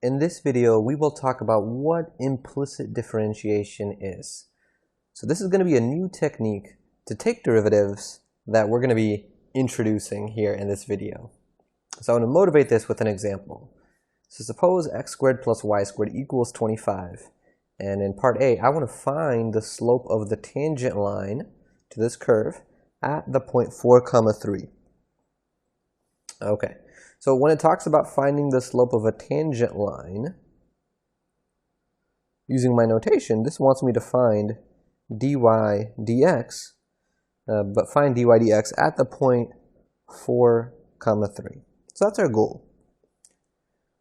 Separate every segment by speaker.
Speaker 1: In this video, we will talk about what implicit differentiation is. So this is going to be a new technique to take derivatives that we're going to be introducing here in this video. So I'm going to motivate this with an example. So suppose x squared plus y squared equals 25. And in part A, I want to find the slope of the tangent line to this curve at the point 4, 3. Okay. So when it talks about finding the slope of a tangent line, using my notation, this wants me to find dy dx, but find dy dx at the point 4, 3. So that's our goal.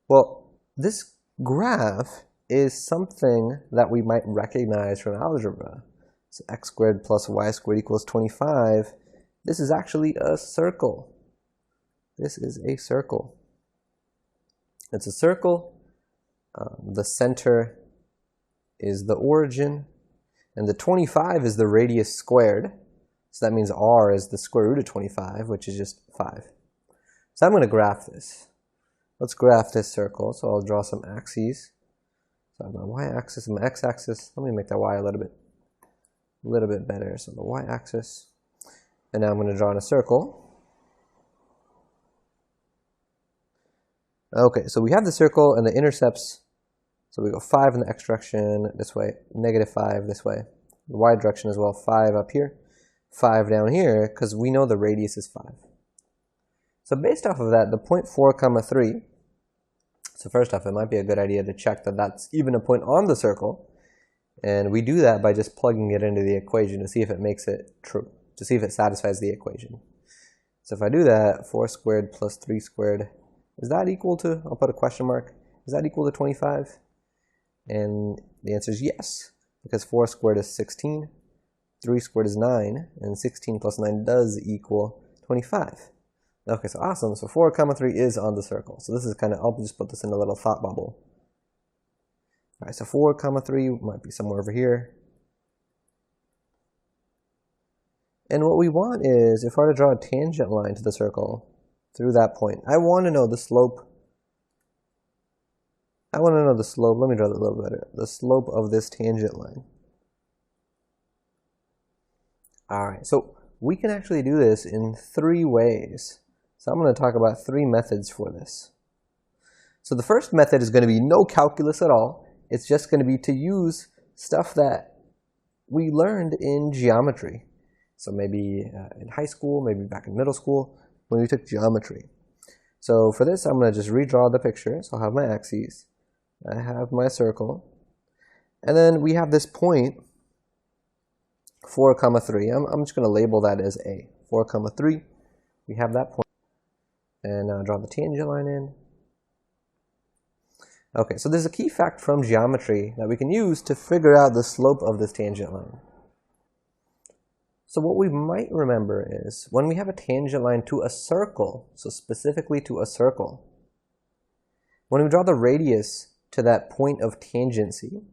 Speaker 1: Well, this graph is something that we might recognize from algebra. So x squared plus y squared equals 25. This is actually a circle. This is a circle. It's a circle. The center is the origin, and the 25 is the radius squared. So that means r is the square root of 25, which is just 5. So I'm going to graph this. Let's graph this circle. So I'll draw some axes. So I have my y-axis and my x-axis. Let me make that y a little bit better. So the y-axis, and now I'm going to draw in a circle. Okay, so we have the circle and the intercepts. So we go 5 in the x direction this way, -5 this way. The y direction as well, 5 up here, 5 down here, because we know the radius is 5. So based off of that, the point 4, 3, so first off, it might be a good idea to check that that's even a point on the circle. And we do that by just plugging it into the equation to see if it makes it true, to see if it satisfies the equation. So if I do that, 4 squared plus 3 squared, is that equal to, I'll put a question mark, is that equal to 25? And the answer is yes, because 4 squared is 16, 3 squared is 9, and 16 plus 9 does equal 25. Okay, so awesome. So 4, 3 is on the circle. So this is kind of, I'll just put this in a little thought bubble. All right, so 4, 3 might be somewhere over here. And what we want is, if I were to draw a tangent line to the circle through that point, I want to know the slope. I want to know the slope. Let me draw that a little better. The slope of this tangent line. All right, so we can actually do this in 3 ways. So I'm going to talk about 3 methods for this. So the first method is going to be no calculus at all. It's just going to be to use stuff that we learned in geometry. So maybe in high school, maybe back in middle school, when we took geometry. So for this, I'm going to just redraw the picture. So I'll have my axes. I have my circle. And then we have this point, 4, 3. I'm just going to label that as A. 4, 3. We have that point. And now draw the tangent line in. Okay, so there's a key fact from geometry that we can use to figure out the slope of this tangent line. So what we might remember is when we have a tangent line to a circle, so specifically to a circle, when we draw the radius to that point of tangency,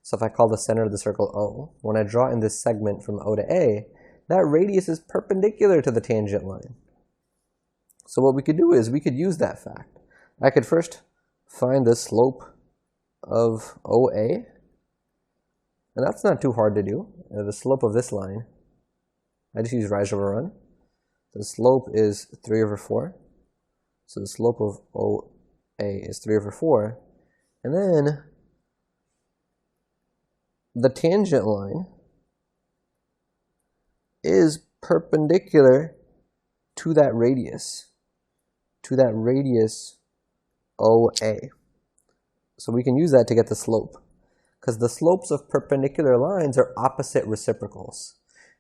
Speaker 1: so if I call the center of the circle O, when I draw in this segment from O to A, that radius is perpendicular to the tangent line. So what we could do is we could use that fact. I could first find the slope of OA, and that's not too hard to do. The slope of this line, I just use rise over run. The slope is 3/4. So the slope of OA is 3/4. And then the tangent line is perpendicular to that radius OA. So we can use that to get the slope, because the slopes of perpendicular lines are opposite reciprocals.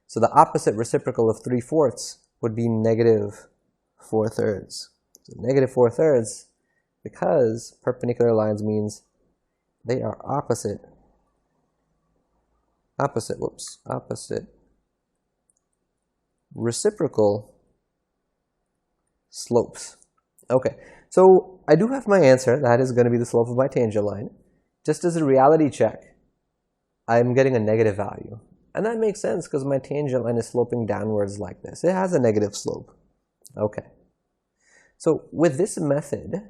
Speaker 1: So the opposite reciprocal of 3/4 would be -4/3. So -4/3, because perpendicular lines means they are opposite reciprocal slopes. Okay, so I do have my answer. That is going to be the slope of my tangent line. Just as a reality check, I'm getting a negative value. And that makes sense because my tangent line is sloping downwards like this. It has a negative slope. Okay. So with this method,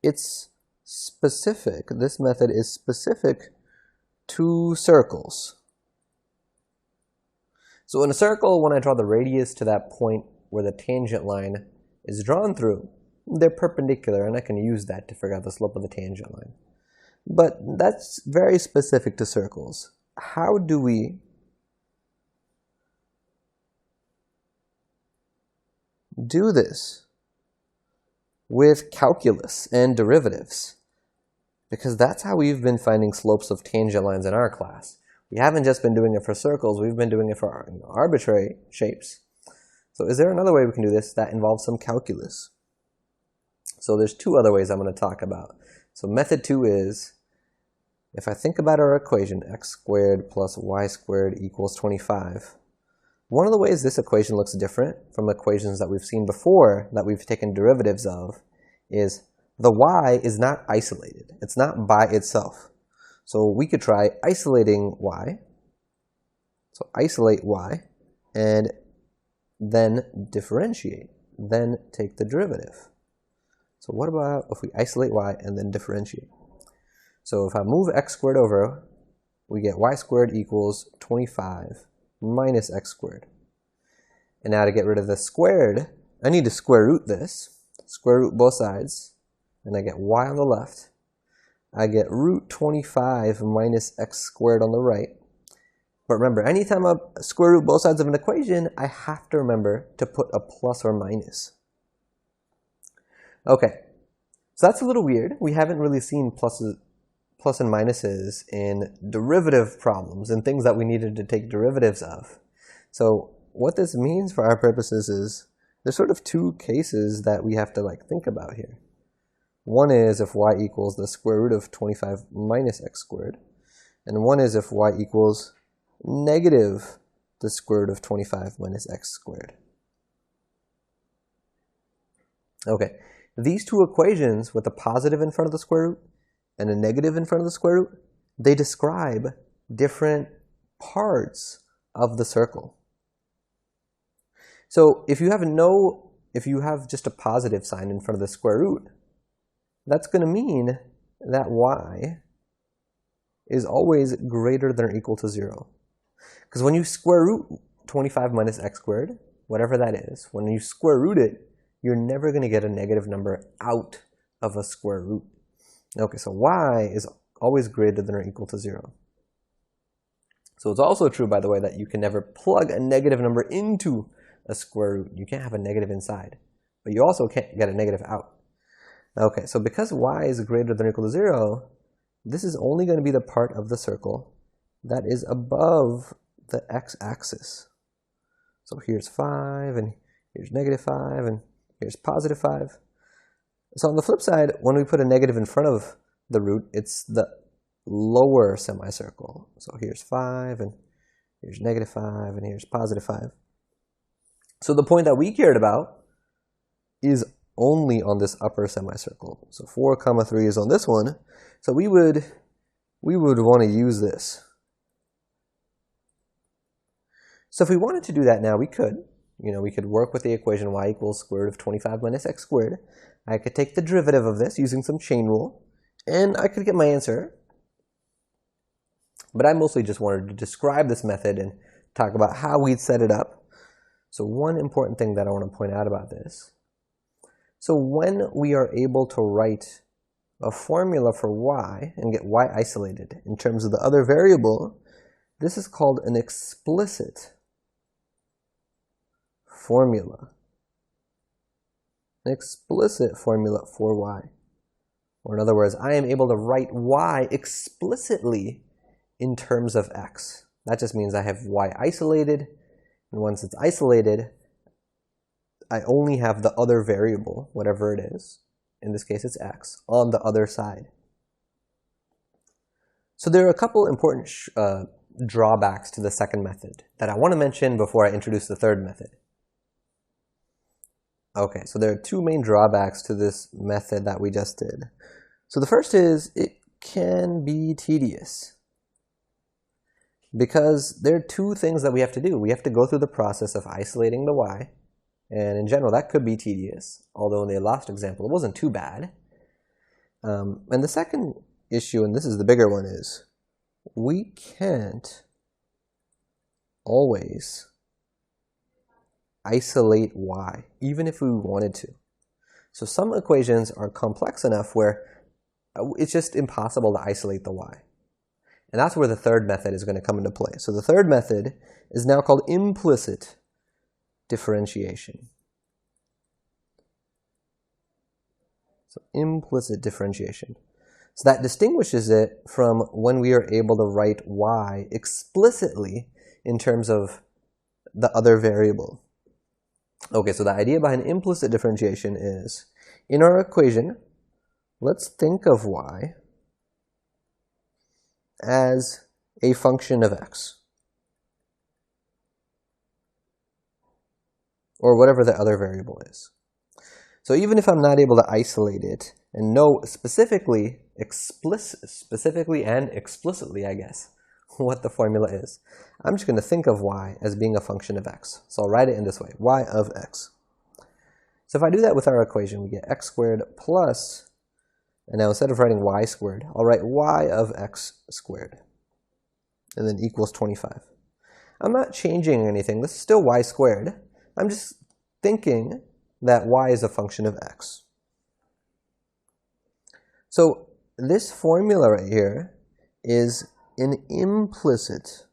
Speaker 1: it's specific. This method is specific to circles. So in a circle, when I draw the radius to that point where the tangent line is drawn through, they're perpendicular, and I can use that to figure out the slope of the tangent line. But that's very specific to circles. How do we do this with calculus and derivatives? Because that's how we've been finding slopes of tangent lines in our class. We haven't just been doing it for circles, we've been doing it for arbitrary shapes. So is there another way we can do this that involves some calculus? So there's two other ways I'm going to talk about. So method 2 is, if I think about our equation, x squared plus y squared equals 25, one of the ways this equation looks different from equations that we've seen before that we've taken derivatives of is the y is not isolated. It's not by itself. So we could try isolating y. So isolate y and then differentiate, then take the derivative. So what about if we isolate y and then differentiate? So if I move x squared over, we get y squared equals 25 minus x squared. And now to get rid of the squared, I need to square root this, square root both sides, and I get y on the left. I get root 25 minus x squared on the right. But remember, anytime I square root both sides of an equation, I have to remember to put a plus or minus. Okay, so that's a little weird. We haven't really seen plus and minuses in derivative problems and things that we needed to take derivatives of. So what this means for our purposes is there's sort of two cases that we have to think about here. One is if y equals the square root of 25 minus x squared, and one is if y equals negative the square root of 25 minus x squared. Okay, these two equations with a positive in front of the square root and a negative in front of the square root, they describe different parts of the circle. So if you have just a positive sign in front of the square root, that's going to mean that y is always greater than or equal to 0. Because when you square root 25 minus x squared, whatever that is, when you square root it, you're never going to get a negative number out of a square root. Okay, so y is always greater than or equal to 0. So it's also true, by the way, that you can never plug a negative number into a square root. You can't have a negative inside, but you also can't get a negative out. Okay, so because y is greater than or equal to 0, this is only going to be the part of the circle that is above the x-axis. So here's 5, and here's negative 5, and here's positive 5. So on the flip side, when we put a negative in front of the root, it's the lower semicircle. So here's 5, and here's negative 5, and here's positive 5. So the point that we cared about is only on this upper semicircle. So 4, 3 is on this one. So we would want to use this. So if we wanted to do that now, we could. We could work with the equation y equals square root of 25 minus x squared. I could take the derivative of this using some chain rule, and I could get my answer. But I mostly just wanted to describe this method and talk about how we'd set it up. So one important thing that I want to point out about this. So when we are able to write a formula for y and get y isolated in terms of the other variable, this is called an explicit formula. An explicit formula for y. Or in other words, I am able to write y explicitly in terms of x. That just means I have y isolated, and once it's isolated, I only have the other variable, whatever it is, in this case it's x, on the other side. So there are a couple important drawbacks to the second method that I want to mention before I introduce the third method. Okay, so there are two main drawbacks to this method that we just did. So the first is it can be tedious, because there are two things that we have to do. We have to go through the process of isolating the y, and in general that could be tedious, although in the last example it wasn't too bad. And the second issue, and this is the bigger one, is we can't always isolate y, even if we wanted to. So some equations are complex enough where it's just impossible to isolate the y. And that's where the third method is going to come into play. So the third method is now called implicit differentiation. So implicit differentiation. So that distinguishes it from when we are able to write y explicitly in terms of the other variable. Okay, so the idea behind implicit differentiation is, in our equation, let's think of y as a function of x, or whatever the other variable is. So even if I'm not able to isolate it and know specifically and explicitly, I guess, what the formula is, I'm just going to think of y as being a function of x. So I'll write it in this way, y of x. So if I do that with our equation, we get x squared plus, and now instead of writing y squared, I'll write y of x squared, and then equals 25. I'm not changing anything. This is still y squared. I'm just thinking that y is a function of x. So this formula right here is an implicit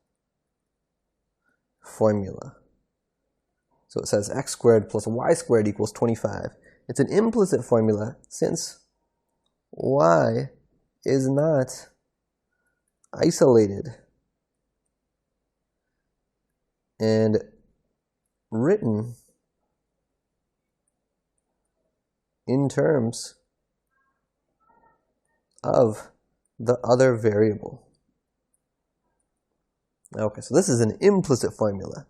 Speaker 1: formula. So it says x squared plus y squared equals 25. It's an implicit formula since y is not isolated and written in terms of the other variable. Okay, so this is an implicit formula.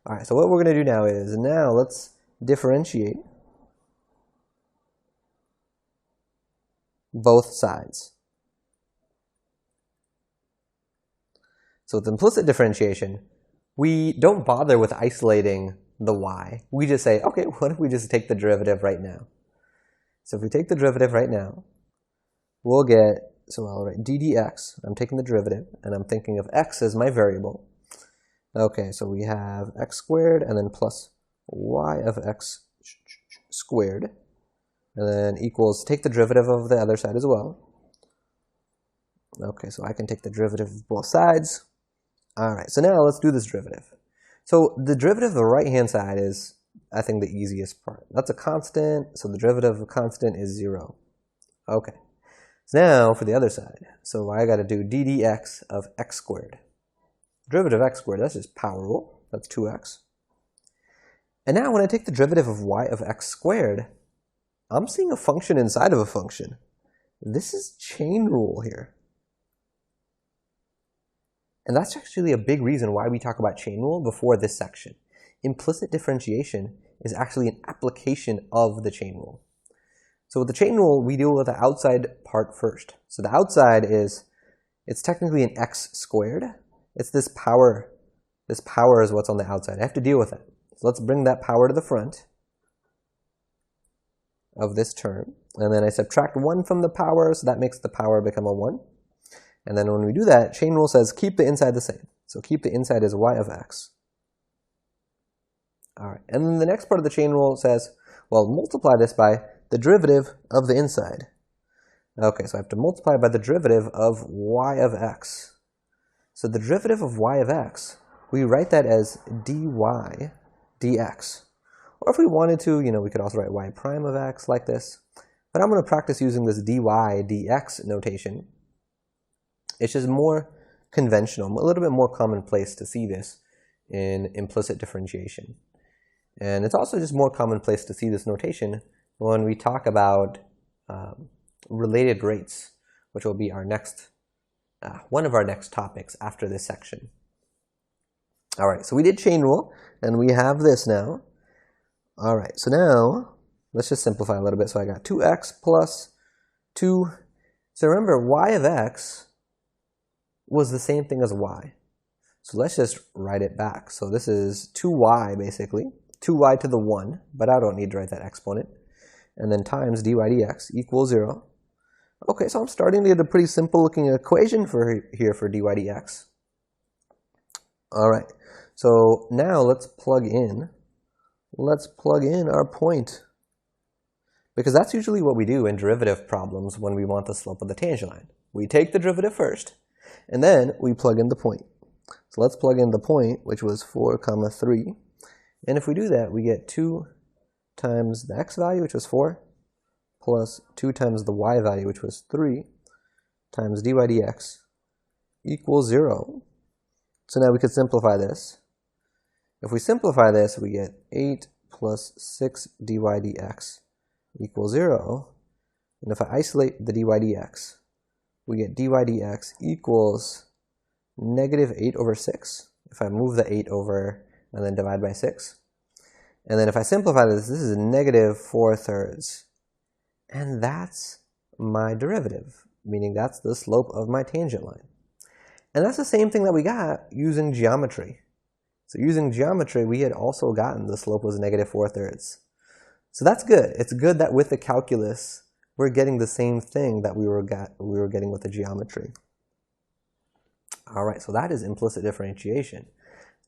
Speaker 1: All right, so what we're going to do now is, let's differentiate both sides. So with implicit differentiation, we don't bother with isolating the y. We just say, okay, what if we just take the derivative right now? So if we take the derivative right now, we'll get, so I'll write d dx. I'm taking the derivative, and I'm thinking of x as my variable. Okay, so we have x squared, and then plus y of x squared, and then equals, take the derivative of the other side as well. Okay, so I can take the derivative of both sides. All right, so now let's do this derivative. So the derivative of the right-hand side is, I think, the easiest part. That's a constant, so the derivative of a constant is 0. Okay. So now for the other side. So I got to do d dx of x squared. Derivative of x squared, that's just power rule. That's 2x. And now when I take the derivative of y of x squared, I'm seeing a function inside of a function. This is chain rule here. And that's actually a big reason why we talk about chain rule before this section. Implicit differentiation is actually an application of the chain rule. So with the chain rule, we deal with the outside part first. So the outside is, it's technically an x squared. It's this power. This power is what's on the outside. I have to deal with it. So let's bring that power to the front of this term. And then I subtract 1 from the power, so that makes the power become a 1. And then when we do that, chain rule says keep the inside the same. So keep the inside as y of x. All right, and then the next part of the chain rule says, well, multiply this by the derivative of the inside. Okay, so I have to multiply by the derivative of y of x. So the derivative of y of x, we write that as dy dx. Or if we wanted to, we could also write y prime of x like this. But I'm going to practice using this dy dx notation. It's just more conventional, a little bit more commonplace to see this in implicit differentiation. And it's also just more commonplace to see this notation when we talk about related rates, which will be our next, one of our next topics after this section. All right, so we did chain rule, and we have this now. All right, so now let's just simplify a little bit. So I got 2x plus 2. So remember, y of x was the same thing as y. So let's just write it back. So this is 2y basically, 2y to the 1, but I don't need to write that exponent. And then times dy dx equals 0. Okay, so I'm starting to get a pretty simple looking equation here for dy dx. All right, so now let's plug in our point, because that's usually what we do in derivative problems when we want the slope of the tangent line. We take the derivative first, and then we plug in the point. So let's plug in the point, which was 4, 3. And if we do that, we get 2 times the x value, which was 4, plus 2 times the y value, which was 3, times dy dx equals 0. So now we could simplify this. If we simplify this, we get 8 plus 6 dy dx equals 0. And if I isolate the dy dx, we get dy dx equals negative 8 over 6. If I move the 8 over and then divide by 6. And then if I simplify this, this is negative 4/3. And that's my derivative, meaning that's the slope of my tangent line. And that's the same thing that we got using geometry. So using geometry, we had also gotten the slope was negative 4/3. So that's good. It's good that with the calculus, we're getting the same thing that we were getting with the geometry. All right, so that is implicit differentiation.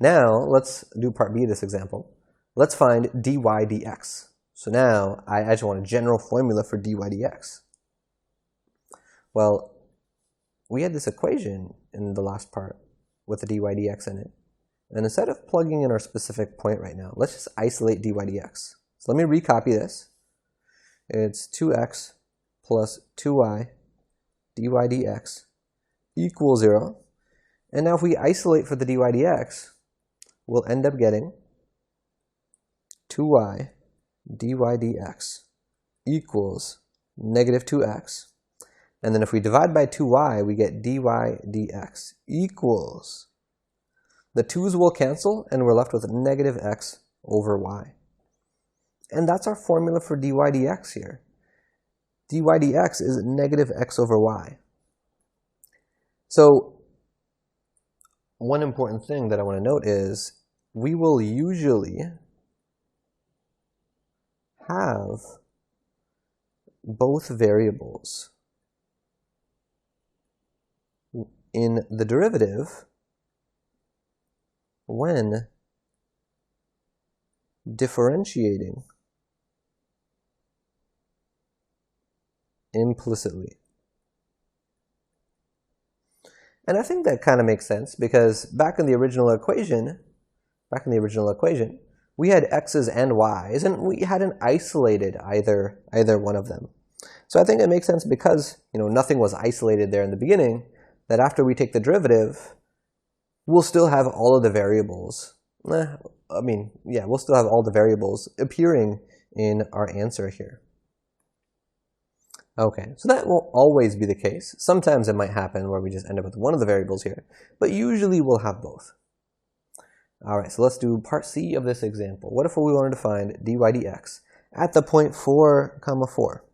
Speaker 1: Now, let's do part B of this example. Let's find dy dx. So now, I just want a general formula for dy dx. Well, we had this equation in the last part with the dy dx in it. And instead of plugging in our specific point right now, let's just isolate dy dx. So let me recopy this. It's 2x plus 2y dy dx equals 0. And now if we isolate for the dy dx, we'll end up getting 2y dy dx equals negative 2x. And then if we divide by 2y, we get dy dx equals, the 2's will cancel, and we're left with negative x over y. And that's our formula for dy dx here. Dy dx is negative x over y. So one important thing that I want to note is we will usually have both variables in the derivative when differentiating implicitly. And I think that kind of makes sense because back in the original equation, we had x's and y's, and we hadn't isolated either one of them. So I think it makes sense because nothing was isolated there in the beginning, that after we take the derivative, we'll still have all of the variables. We'll still have all the variables appearing in our answer here. Okay, so that won't always be the case. Sometimes it might happen where we just end up with one of the variables here, but usually we'll have both. All right, so let's do part C of this example. What if we wanted to find dy dx at the point 4, 4?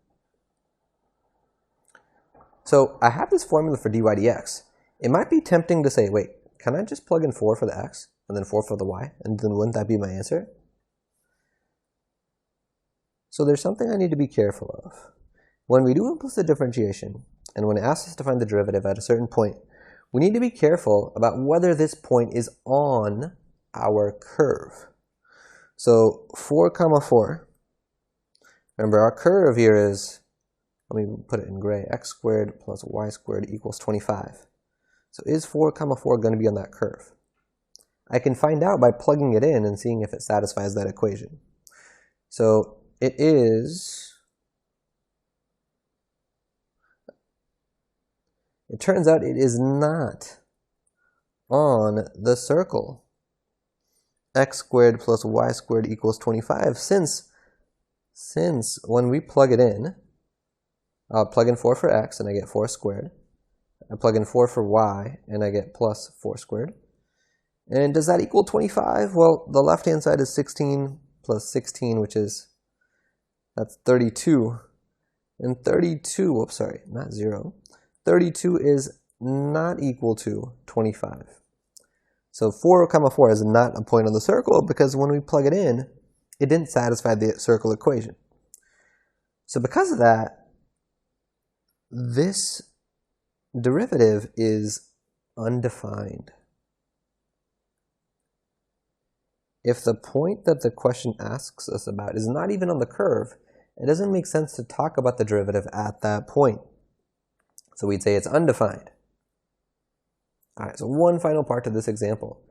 Speaker 1: So I have this formula for dy dx. It might be tempting to say, wait, can I just plug in 4 for the x and then 4 for the y, and then wouldn't that be my answer? So there's something I need to be careful of. When we do implicit differentiation, and when it asks us to find the derivative at a certain point, we need to be careful about whether this point is on our curve. So 4, 4. Remember, our curve here is, let me put it in gray, x squared plus y squared equals 25. So is 4, 4 going to be on that curve? I can find out by plugging it in and seeing if it satisfies that equation. So it is, it turns out it is not on the circle. X squared plus y squared equals 25, since when we plug it in, I'll plug in 4 for x and I get 4 squared. I plug in 4 for y and I get plus 4 squared. And does that equal 25? Well, the left-hand side is 16 plus 16, which is, that's 32. And 32, whoops, sorry, not 0. 32 is not equal to 25. So 4, 4 is not a point on the circle because when we plug it in, it didn't satisfy the circle equation. So because of that, this derivative is undefined. If the point that the question asks us about is not even on the curve, it doesn't make sense to talk about the derivative at that point. So we'd say it's undefined. All right, so one final part to this example.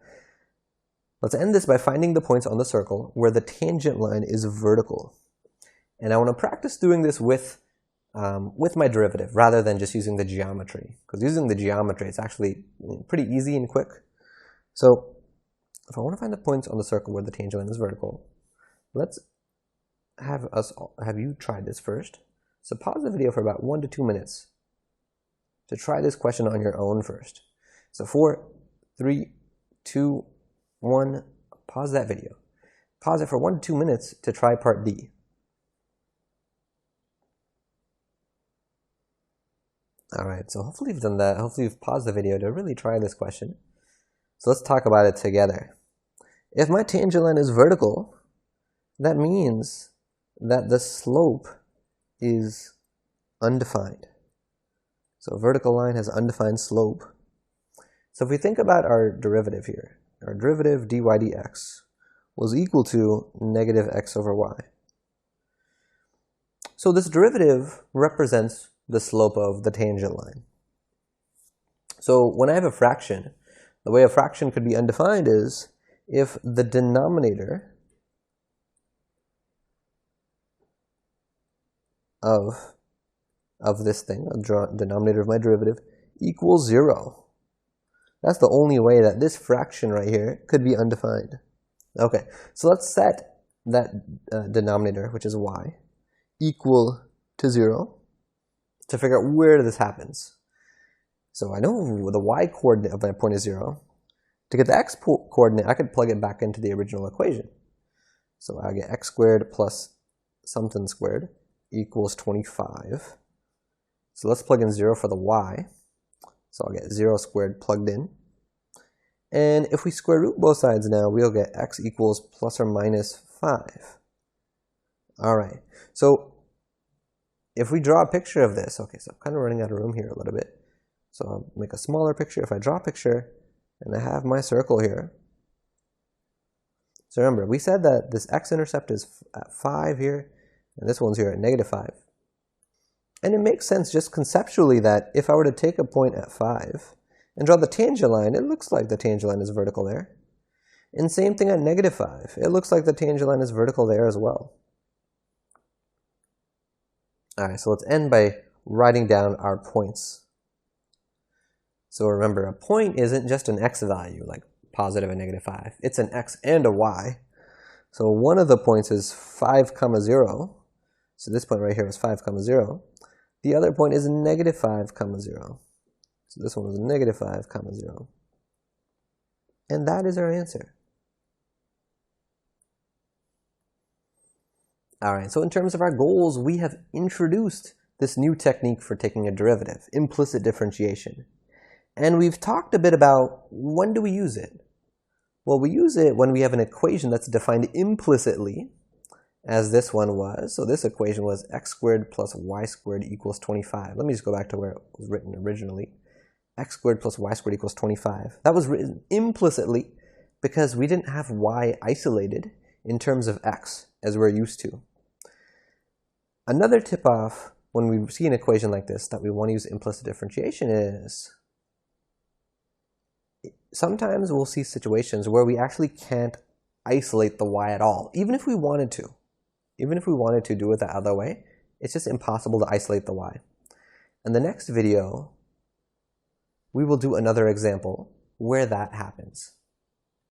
Speaker 1: Let's end this by finding the points on the circle where the tangent line is vertical. And I want to practice doing this with my derivative rather than just using the geometry. Because using the geometry, it's actually pretty easy and quick. So if I want to find the points on the circle where the tangent line is vertical, let's have you try this first. So pause the video for about 1 to 2 minutes to try this question on your own first. So 4, 3, 2, 1, pause that video. Pause it for 1 to 2 minutes to try part D. All right, so hopefully you've done that. Hopefully you've paused the video to really try this question. So let's talk about it together. If my tangent line is vertical, that means that the slope is undefined. So a vertical line has undefined slope. So if we think about our derivative here, our derivative dy dx was equal to negative x over y. So this derivative represents the slope of the tangent line. So when I have a fraction, the way a fraction could be undefined is if the denominator of this thing, the denominator of my derivative, equals 0. That's the only way that this fraction right here could be undefined. Okay, so let's set that denominator, which is y, equal to 0 to figure out where this happens. So I know the y coordinate of my point is 0. To get the x coordinate, I could plug it back into the original equation. So I get x squared plus something squared equals 25. So let's plug in 0 for the y. So I'll get 0 squared plugged in. And if we square root both sides now, we'll get x equals plus or minus 5. All right, so if we draw a picture of this, okay, so I'm kind of running out of room here a little bit. So I'll make a smaller picture. If I draw a picture and I have my circle here. So remember, we said that this x-intercept is at 5 here, and this one's here at negative 5. And it makes sense just conceptually that if I were to take a point at 5 and draw the tangent line, it looks like the tangent line is vertical there. And same thing at negative 5. It looks like the tangent line is vertical there as well. All right, so let's end by writing down our points. So remember, a point isn't just an x value, like positive and negative 5. It's an x and a y. So one of the points is 5, 0. So this point right here is 5, 0. The other point is negative 5, 0. So this one is negative 5, 0. And that is our answer. All right, so in terms of our goals, we have introduced this new technique for taking a derivative, implicit differentiation. And we've talked a bit about when do we use it? Well, we use it when we have an equation that's defined implicitly, as this one was. So this equation was x squared plus y squared equals 25. Let me just go back to where it was written originally. X squared plus y squared equals 25. That was written implicitly because we didn't have y isolated in terms of x as we're used to. Another tip-off when we see an equation like this that we want to use implicit differentiation is sometimes we'll see situations where we actually can't isolate the y at all, even if we wanted to. Even if we wanted to do it the other way, it's just impossible to isolate the y. In the next video, we will do another example where that happens.